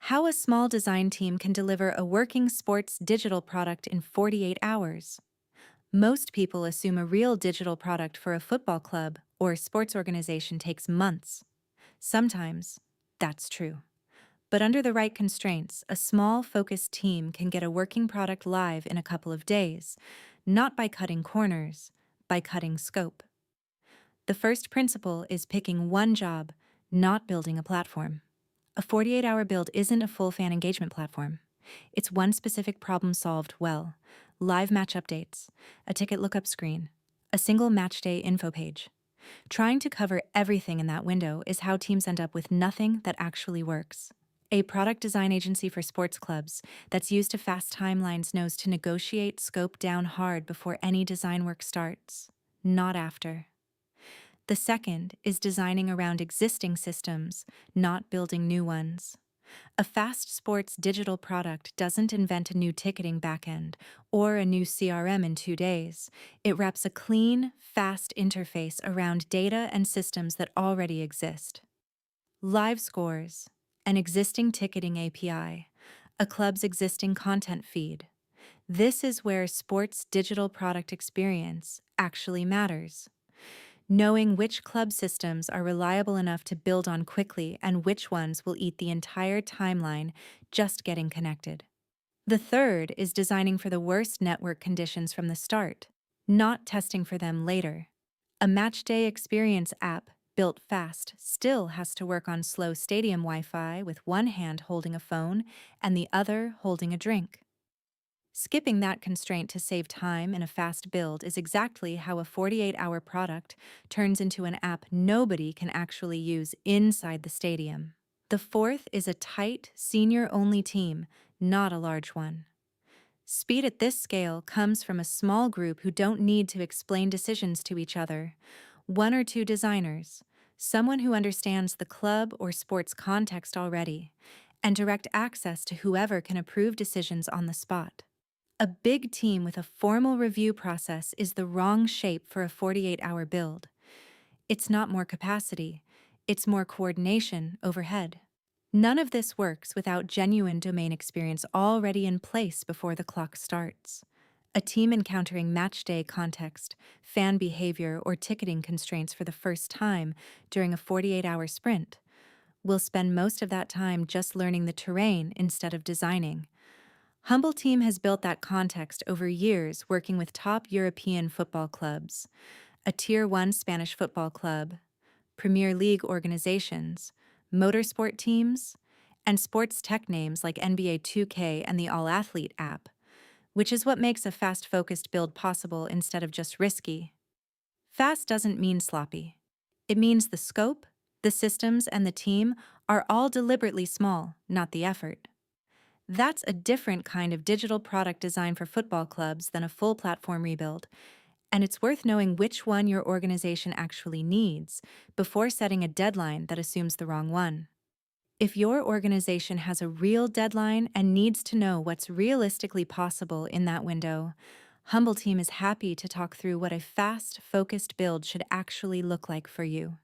How a small design team can deliver a working sports digital product in 48 hours. Most people assume a real digital product for a football club or sports organization takes months. Sometimes that's true. But under the right constraints, a small, focused team can get a working product live in a couple of days, not by cutting corners, by cutting scope. The first principle is picking one job, not building a platform. A 48-hour build isn't a full fan engagement platform. It's one specific problem solved well: live match updates, a ticket lookup screen, a single matchday info page. Trying to cover everything in that window is how teams end up with nothing that actually works. A product design agency for sports clubs that's used to fast timelines knows to negotiate scope down hard before any design work starts, not after. The second is designing around existing systems, not building new ones. A fast sports digital product doesn't invent a new ticketing backend or a new CRM in 2 days. It wraps a clean, fast interface around data and systems that already exist. Live scores, an existing ticketing API, a club's existing content feed. This is where sports digital product experience actually matters. Knowing which club systems are reliable enough to build on quickly and which ones will eat the entire timeline just getting connected. The third is designing for the worst network conditions from the start, not testing for them later. A matchday experience app built fast still has to work on slow stadium Wi-Fi with one hand holding a phone and the other holding a drink. Skipping that constraint to save time in a fast build is exactly how a 48-hour product turns into an app nobody can actually use inside the stadium. The fourth is a tight, senior-only team, not a large one. Speed at this scale comes from a small group who don't need to explain decisions to each other. One or two designers, someone who understands the club or sports context already, and direct access to whoever can approve decisions on the spot. A big team with a formal review process is the wrong shape for a 48-hour build. It's not more capacity, it's more coordination overhead. None of this works without genuine domain experience already in place before the clock starts. A team encountering matchday context, fan behavior, or ticketing constraints for the first time during a 48-hour sprint will spend most of that time just learning the terrain instead of designing. Humbleteam has built that context over years working with top European football clubs, a Tier 1 Spanish football club, Premier League organizations, motorsport teams, and sports tech names like NBA 2K and the AllAthlete app, which is what makes a fast-focused build possible instead of just risky. Fast doesn't mean sloppy. It means the scope, the systems, and the team are all deliberately small, not the effort. That's a different kind of digital product design for football clubs than a full platform rebuild, and it's worth knowing which one your organization actually needs before setting a deadline that assumes the wrong one. If your organization has a real deadline and needs to know what's realistically possible in that window, Humbleteam is happy to talk through what a fast, focused build should actually look like for you.